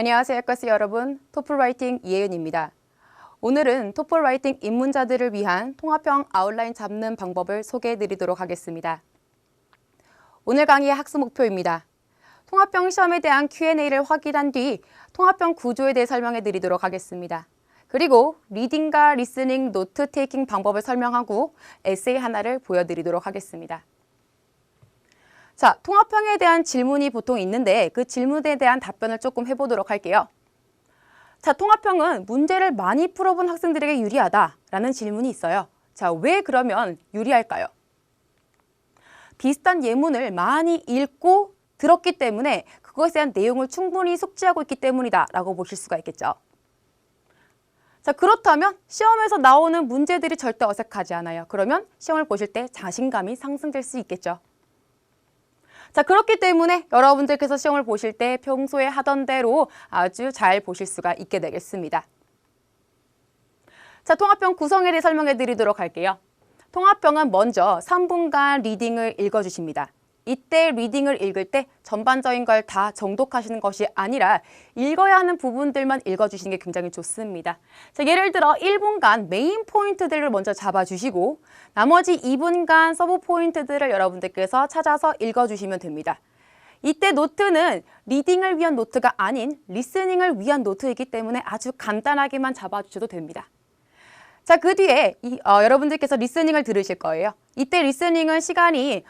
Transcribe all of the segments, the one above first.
안녕하세요, 학과스 여러분. 토플 라이팅 이혜윤입니다. 오늘은 토플 라이팅 입문자들을 위한 통합형 아웃라인 잡는 방법을 소개해 드리도록 하겠습니다. 오늘 강의의 학습 목표입니다. 통합형 시험에 대한 Q&A를 확인한 뒤 통합형 구조에 대해 설명해 드리도록 하겠습니다. 그리고 리딩과 리스닝, 노트 테이킹 방법을 설명하고 에세이 하나를 보여드리도록 하겠습니다. 자, 통합형에 대한 질문이 보통 있는데 그 질문에 대한 답변을 조금 해보도록 할게요. 자, 통합형은 문제를 많이 풀어본 학생들에게 유리하다라는 질문이 있어요. 자, 왜 그러면 유리할까요? 비슷한 예문을 많이 읽고 들었기 때문에 그것에 대한 내용을 충분히 숙지하고 있기 때문이다라고 보실 수가 있겠죠. 자, 그렇다면 시험에서 나오는 문제들이 절대 어색하지 않아요. 그러면 시험을 보실 때 자신감이 상승될 수 있겠죠. 자, 그렇기 때문에 여러분들께서 시험을 보실 때 평소에 하던 대로 아주 잘 보실 수가 있게 되겠습니다. 자, 통합형 구성에 대해 설명해 드리도록 할게요. 통합형은 먼저 3분간 리딩을 읽어주십니다. 이때 리딩을 읽을 때 전반적인 걸 다 정독하시는 것이 아니라 읽어야 하는 부분들만 읽어주시는 게 굉장히 좋습니다. 자, 예를 들어 1분간 메인 포인트들을 먼저 잡아주시고 나머지 2분간 서브 포인트들을 여러분들께서 찾아서 읽어주시면 됩니다. 이때 노트는 리딩을 위한 노트가 아닌 리스닝을 위한 노트이기 때문에 아주 간단하게만 잡아주셔도 됩니다. 자, 그 뒤에 여러분들께서 리스닝을 들으실 거예요. 이때 리스닝은 시간이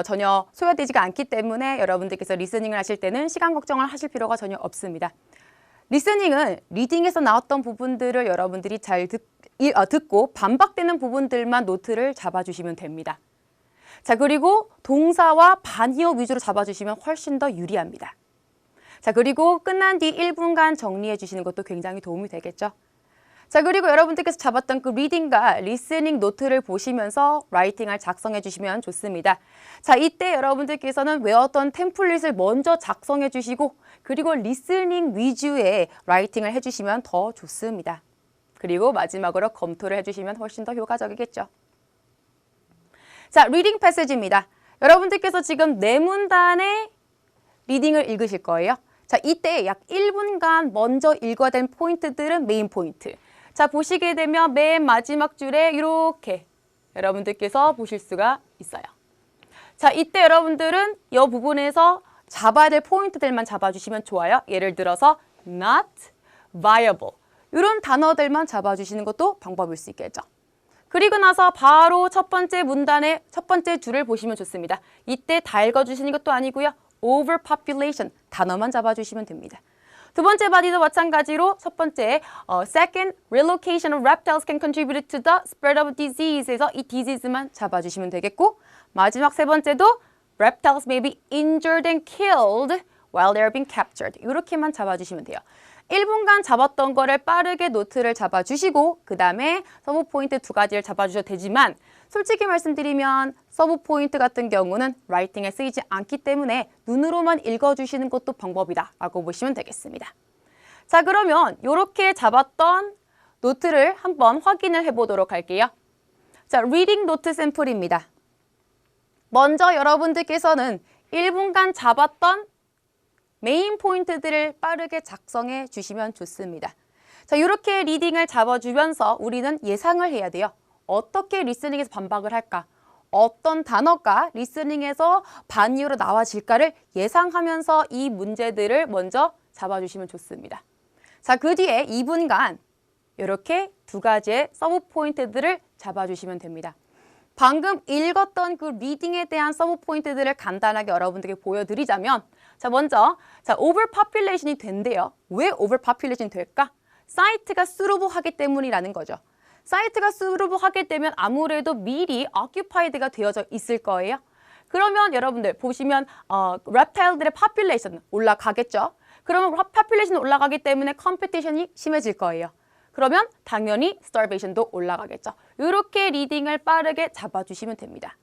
전혀 소요되지가 않기 때문에 여러분들께서 리스닝을 하실 때는 시간 걱정을 하실 필요가 전혀 없습니다. 리스닝은 리딩에서 나왔던 부분들을 여러분들이 잘 듣고 반박되는 부분들만 노트를 잡아주시면 됩니다. 자, 그리고 동사와 반의어 위주로 잡아주시면 훨씬 더 유리합니다. 자, 그리고 끝난 뒤 1분간 정리해 주시는 것도 굉장히 도움이 되겠죠. 자, 그리고 여러분들께서 잡았던 그 리딩과 리스닝 노트를 보시면서 라이팅을 작성해 주시면 좋습니다. 자, 이때 여러분들께서는 외웠던 템플릿을 먼저 작성해 주시고 그리고 리스닝 위주의 라이팅을 해주시면 더 좋습니다. 그리고 마지막으로 검토를 해주시면 훨씬 더 효과적이겠죠. 자, 리딩 패시지입니다. 여러분들께서 지금 4문단의 리딩을 읽으실 거예요. 자, 이때 약 1분간 먼저 읽어야 되는 포인트들은 메인 포인트. 자, 보시게 되면 맨 마지막 줄에 이렇게 여러분들께서 보실 수가 있어요. 자, 이때 여러분들은 이 부분에서 잡아야 될 포인트들만 잡아주시면 좋아요. 예를 들어서 not viable 이런 단어들만 잡아주시는 것도 방법일 수 있겠죠. 그리고 나서 바로 첫 번째 문단의 첫 번째 줄을 보시면 좋습니다. 이때 다 읽어주시는 것도 아니고요. overpopulation 단어만 잡아주시면 됩니다. 두 번째 바디도 마찬가지로 첫 번째 second, relocation of reptiles can contribute to the spread of disease에서 이 disease만 잡아주시면 되겠고 마지막 세 번째도 reptiles may be injured and killed while they are being captured 이렇게만 잡아주시면 돼요. 1분간 잡았던 거를 빠르게 노트를 잡아주시고 그 다음에 서브 포인트 2가지를 잡아주셔도 되지만 솔직히 말씀드리면 서브 포인트 같은 경우는 라이팅에 쓰이지 않기 때문에 눈으로만 읽어주시는 것도 방법이다 라고 보시면 되겠습니다. 자, 그러면 이렇게 잡았던 노트를 한번 확인을 해보도록 할게요. 자, 리딩 노트 샘플입니다. 먼저 여러분들께서는 1분간 잡았던 메인 포인트들을 빠르게 작성해 주시면 좋습니다. 자, 이렇게 리딩을 잡아주면서 우리는 예상을 해야 돼요. 어떻게 리스닝에서 반박을 할까? 어떤 단어가 리스닝에서 반이어로 나와질까를 예상하면서 이 문제들을 먼저 잡아주시면 좋습니다. 자, 그 뒤에 2분간 이렇게 2가지의 서브 포인트들을 잡아주시면 됩니다. 방금 읽었던 그 리딩에 대한 서브 포인트들을 간단하게 여러분들에게 보여드리자면 자, 먼저 overpopulation이 된대요. 왜 overpopulation이 될까? 사이트가 수루부하기 때문이라는 거죠. 사이트가 수루부하게 되면 아무래도 미리 occupied가 되어져 있을 거예요. 그러면 여러분들 보시면 reptile들의 population 올라가겠죠. 그러면 population 올라가기 때문에 competition이 심해질 거예요. 그러면 당연히 starvation도 올라가겠죠. 이렇게 리딩을 빠르게 잡아주시면 됩니다.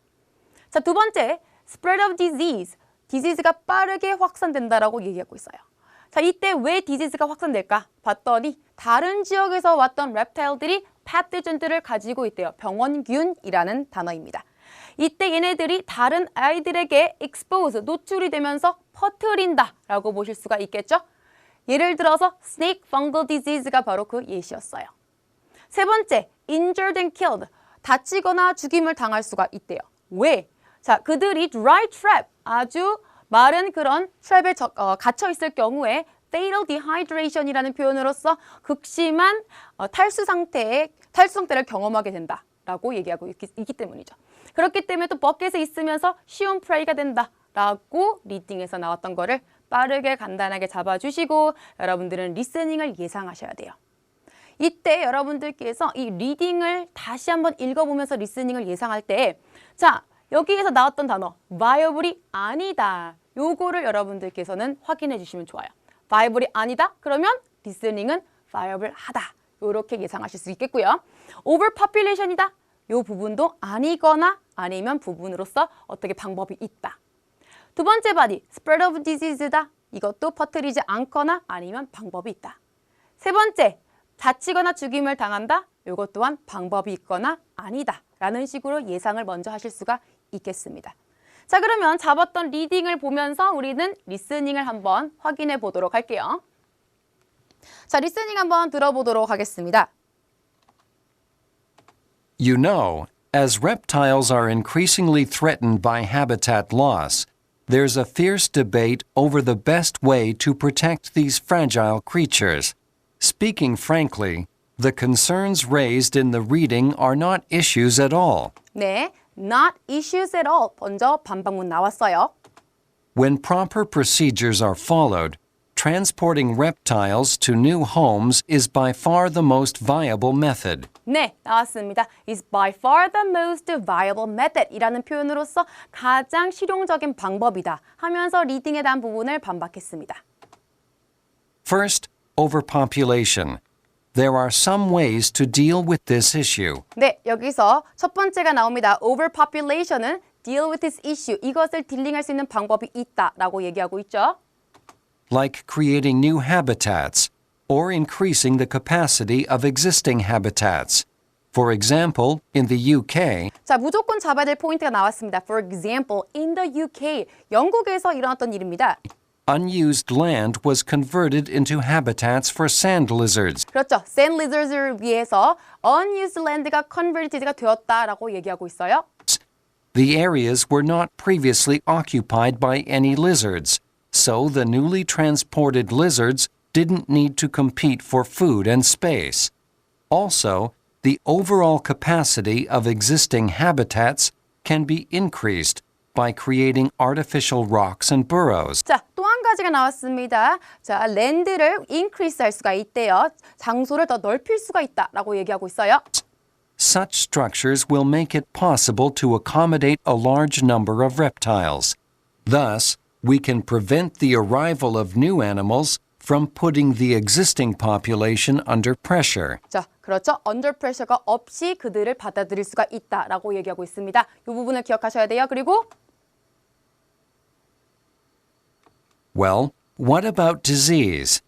자, 두 번째, spread of disease. 디지즈가 빠르게 확산된다라고 얘기하고 있어요. 자, 이때 왜 디지즈가 확산될까? 봤더니 다른 지역에서 왔던 reptile들이 pathogen들을 가지고 있대요. 병원균이라는 단어입니다. 이때 얘네들이 다른 아이들에게 expose, 노출이 되면서 퍼뜨린다라고 보실 수가 있겠죠. 예를 들어서 snake fungal disease가 바로 그 예시였어요. 세 번째, injured and killed. 다치거나 죽임을 당할 수가 있대요. 왜? 자, 그들이 dry trap, 아주 마른 그런 트랩에 갇혀 있을 경우에 fatal dehydration이라는 표현으로서 극심한 탈수 상태를 경험하게 된다라고 얘기하고 있기 때문이죠. 그렇기 때문에 또 버켓에 있으면서 쉬운 프레이가 된다라고 리딩에서 나왔던 거를 빠르게 간단하게 잡아주시고 여러분들은 리스닝을 예상하셔야 돼요. 이때 여러분들께서 이 리딩을 다시 한번 읽어보면서 리스닝을 예상할 때 자, 여기에서 나왔던 단어 viable이 아니다. 요거를 여러분들께서는 확인해 주시면 좋아요. viable이 아니다? 그러면 리스닝은 viable하다. 이렇게 예상하실 수 있겠고요. overpopulation이다. 요 부분도 아니거나 아니면 부분으로서 어떻게 방법이 있다. 두 번째 바디, spread of disease다. 이것도 퍼뜨리지 않거나 아니면 방법이 있다. 세 번째, 다치거나 죽임을 당한다. 이것 또한 방법이 있거나 아니다. 라는 식으로 예상을 먼저 하실 수가 있겠습니다. 자, 그러면 잡았던 리딩을 보면서 우리는 리스닝을 한번 확인해 보도록 할게요. 자, 리스닝 한번 들어보도록 하겠습니다. You know, as reptiles are increasingly threatened by habitat loss, there's a fierce debate over the best way to protect these fragile creatures. Speaking frankly, the concerns raised in the reading are not issues at all. 네, not issues at all. 먼저 반박문 나왔어요. When proper procedures are followed, transporting reptiles to new homes is by far the most viable method. 네, 나왔습니다. is by far the most viable method 이라는 표현으로서 가장 실용적인 방법이다 하면서 리딩에 대한 부분을 반박했습니다. First, overpopulation. There are some ways to deal with this issue. 네, 여기서 첫 번째가 나옵니다. overpopulation은 deal with this issue. 이것을 딜링할 수 있는 방법이 있다라고 얘기하고 있죠. Like creating new habitats or increasing the capacity of existing habitats. For example, in the UK, 자, 무조건 잡아야 될 포인트가 나왔습니다. For example, in the UK, 영국에서 일어났던 일입니다. unused land was converted into habitats for sand lizards. 그렇죠. sand lizards를 위해서 unused land가 converted가 되었다라고 얘기하고 있어요. The areas were not previously occupied by any lizards, so the newly transported lizards didn't need to compete for food and space. Also, the overall capacity of existing habitats can be increased by creating artificial rocks and burrows. 자, 또 한 가지가 나왔습니다. 자, 랜드를 increase 할 수가 있대요. 장소를 더 넓힐 수가 있다라고 얘기하고 있어요. Such structures will make it possible to accommodate a large number of reptiles. Thus, we can prevent the arrival of new animals from putting the existing population under pressure. 자, 그렇죠. under pressure가 없이 그들을 받아들일 수가 있다라고 얘기하고 있습니다. 이 부분을 기억하셔야 돼요. 그리고 Well, what about disease?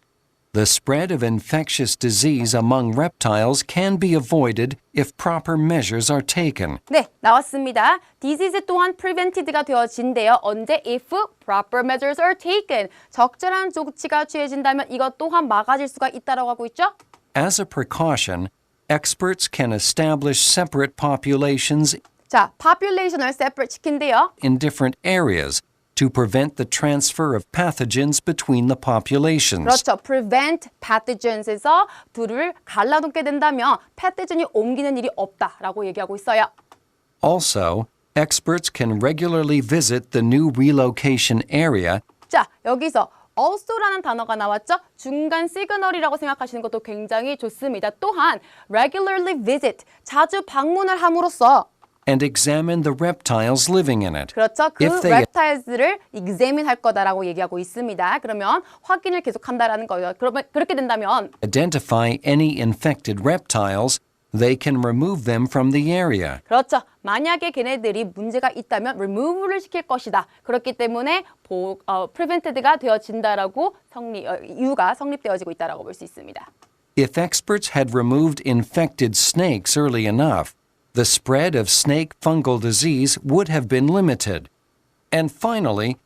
The spread of infectious disease among reptiles can be avoided if proper measures are taken. 네, 나왔습니다. disease 또한 prevented가 되어진대요. 언제? if proper measures are taken. 적절한 조치가 취해진다면 이것 또한 막아질 수가 있다고 하고 있죠. As a precaution, experts can establish separate populations 자, population을 separate 시킨대요. in different areas to prevent the transfer of pathogens between the populations. 그렇죠. prevent pathogens에서 둘을 갈라놓게 된다면 pathogen이 옮기는 일이 없다라고 얘기하고 있어요. Also, experts can regularly visit the new relocation area 자, 여기서 also라는 단어가 나왔죠? 중간 시그널이라고 생각하시는 것도 굉장히 좋습니다. 또한 regularly visit, 자주 방문을 함으로써 and examine the reptiles living in it. 그렇죠. 그 If they reptiles를 examine 할 거다라고 얘기하고 있습니다. 그러면 확인을 계속한다라는 거예요. 그러면 그렇게 된다면 identify any infected reptiles, they can remove them from the area. 그렇죠. 만약에 걔네들이 문제가 있다면 remove를 시킬 것이다. 그렇기 때문에 prevented가 되어진다라고 이유가 성립되어지고 있다라고 볼 수 있습니다. If experts had removed infected snakes early enough, the spread of snake fungal disease would have been limited. And finally,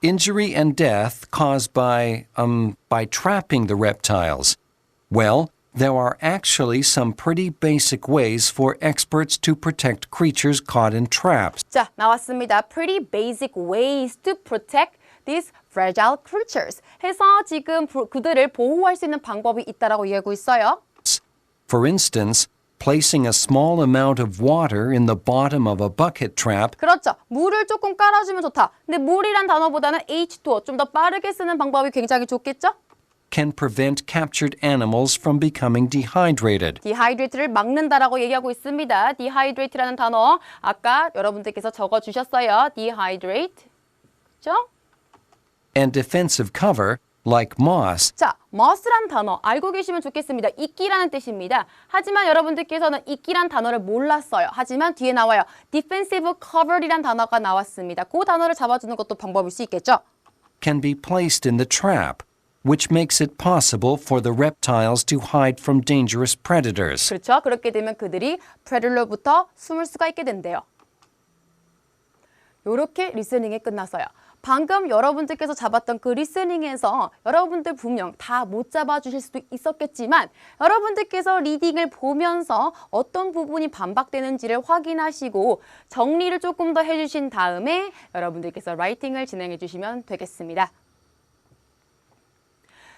Injury and death caused by trapping the reptiles. Well, there are actually some pretty basic ways for experts to protect creatures caught in traps. 자, 나왔습니다. Pretty basic ways to protect these fragile creatures. 해서 지금 그들을 보호할 수 있는 방법이 있다라고 얘기하고 있어요. For instance, placing a small amount of water in the bottom of a bucket trap 그렇죠. 물을 조금 깔아주면 좋다. 근데 물이란 단어보다는 H2O 좀 더 빠르게 쓰는 방법이 굉장히 좋겠죠? can prevent captured animals from becoming dehydrated. dehydrate를 막는다라고 얘기하고 있습니다. dehydrate라는 단어 아까 여러분들께서 적어주셨어요. dehydrate. 그렇죠? And defensive cover, like moss, 자, moss란 단어 알고 계시면 좋겠습니다. 이끼라는 뜻입니다. 하지만 여러분들께서는 이끼란 단어를 몰랐어요. 하지만 뒤에 나와요. defensive cover이란 단어가 나왔습니다. 그 단어를 잡아주는 것도 방법일 수 있겠죠? can be placed in the trap, which makes it possible for the reptiles to hide from dangerous predators. 그렇죠. 그렇게 되면 그들이 프레들로부터 숨을 수가 있게 된대요. 이렇게 리스닝이 끝났어요. 방금 여러분들께서 잡았던 그 리스닝에서 여러분들 분명 다 못 잡아주실 수도 있었겠지만 여러분들께서 리딩을 보면서 어떤 부분이 반박되는지를 확인하시고 정리를 조금 더 해주신 다음에 여러분들께서 라이팅을 진행해 주시면 되겠습니다.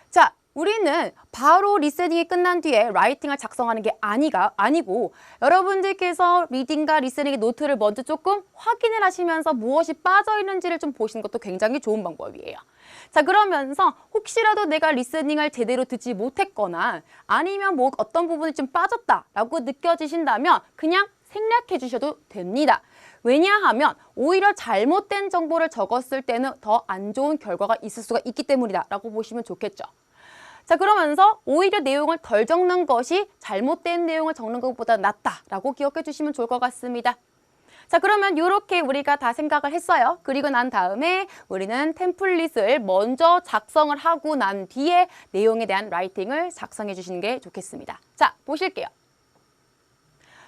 자, 우리는 바로 리스닝이 끝난 뒤에 라이팅을 작성하는 게 아니고 여러분들께서 리딩과 리스닝의 노트를 먼저 조금 확인을 하시면서 무엇이 빠져 있는지를 좀 보시는 것도 굉장히 좋은 방법이에요. 자, 그러면서 혹시라도 내가 리스닝을 제대로 듣지 못했거나 아니면 뭐 어떤 부분이 좀 빠졌다라고 느껴지신다면 그냥 생략해 주셔도 됩니다. 왜냐하면 오히려 잘못된 정보를 적었을 때는 더 안 좋은 결과가 있을 수가 있기 때문이다라고 보시면 좋겠죠. 자, 그러면서 오히려 내용을 덜 적는 것이 잘못된 내용을 적는 것보다 낫다라고 기억해 주시면 좋을 것 같습니다. 자, 그러면 이렇게 우리가 다 생각을 했어요. 그리고 난 다음에 우리는 템플릿을 먼저 작성을 하고 난 뒤에 내용에 대한 라이팅을 작성해 주시는 게 좋겠습니다. 자, 보실게요.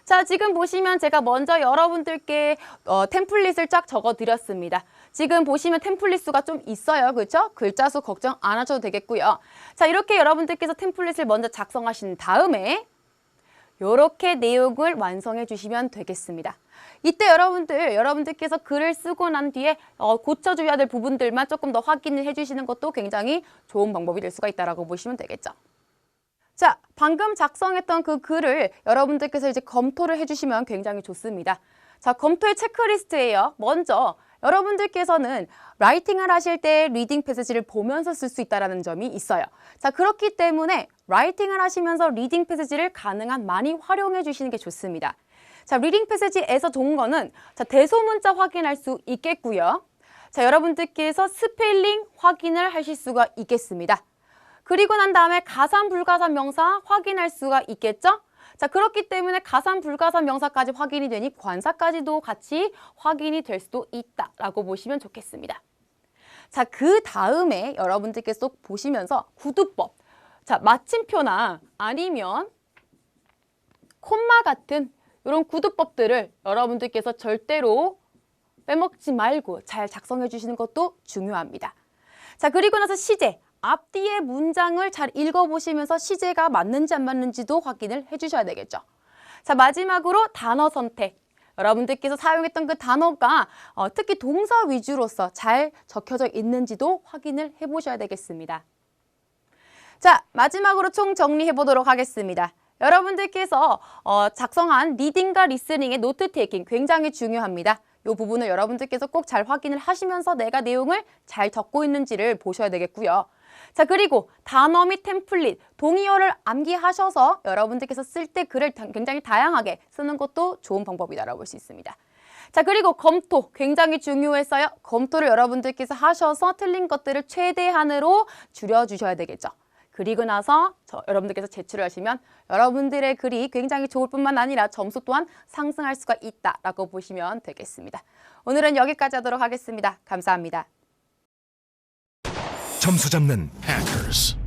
자, 지금 보시면 제가 먼저 여러분들께 템플릿을 쫙 적어드렸습니다. 지금 보시면 템플릿 수가 좀 있어요. 그렇죠? 글자 수 걱정 안 하셔도 되겠고요. 자, 이렇게 여러분들께서 템플릿을 먼저 작성하신 다음에 이렇게 내용을 완성해 주시면 되겠습니다. 이때 여러분들께서 글을 쓰고 난 뒤에 고쳐줘야 될 부분들만 조금 더 확인을 해주시는 것도 굉장히 좋은 방법이 될 수가 있다고 보시면 되겠죠. 자, 방금 작성했던 그 글을 여러분들께서 이제 검토를 해주시면 굉장히 좋습니다. 자, 검토의 체크리스트예요. 먼저 여러분들께서는 라이팅을 하실 때 리딩 패시지를 보면서 쓸 수 있다는 점이 있어요. 자, 그렇기 때문에 라이팅을 하시면서 리딩 패시지를 가능한 많이 활용해 주시는 게 좋습니다. 자, 리딩 패시지에서 좋은 거는 자, 대소문자 확인할 수 있겠고요. 자, 여러분들께서 스펠링 확인을 하실 수가 있겠습니다. 그리고 난 다음에 가산 불가산 명사 확인할 수가 있겠죠? 자, 그렇기 때문에 가산 불가산 명사까지 확인이 되니 관사까지도 같이 확인이 될 수도 있다라고 보시면 좋겠습니다. 자, 그 다음에 여러분들께서 보시면서 구두법, 자, 마침표나 아니면 콤마 같은 이런 구두법들을 여러분들께서 절대로 빼먹지 말고 잘 작성해 주시는 것도 중요합니다. 자, 그리고 나서 시제. 앞뒤의 문장을 잘 읽어보시면서 시제가 맞는지 안 맞는지도 확인을 해주셔야 되겠죠. 자, 마지막으로 단어 선택. 여러분들께서 사용했던 그 단어가 특히 동사 위주로서 잘 적혀져 있는지도 확인을 해보셔야 되겠습니다. 자, 마지막으로 총 정리해 보도록 하겠습니다. 여러분들께서 작성한 리딩과 리스닝의 노트 테이킹 굉장히 중요합니다. 이 부분을 여러분들께서 꼭 잘 확인을 하시면서 내가 내용을 잘 적고 있는지를 보셔야 되겠고요. 자, 그리고 단어 및 템플릿, 동의어를 암기하셔서 여러분들께서 쓸 때 글을 굉장히 다양하게 쓰는 것도 좋은 방법이다라고 볼 수 있습니다. 자, 그리고 검토 굉장히 중요했어요. 검토를 여러분들께서 하셔서 틀린 것들을 최대한으로 줄여주셔야 되겠죠. 그리고 나서 여러분들께서 제출을 하시면 여러분들의 글이 굉장히 좋을 뿐만 아니라 점수 또한 상승할 수가 있다라고 보시면 되겠습니다. 오늘은 여기까지 하도록 하겠습니다. 감사합니다. 점수 잡는 Hackers.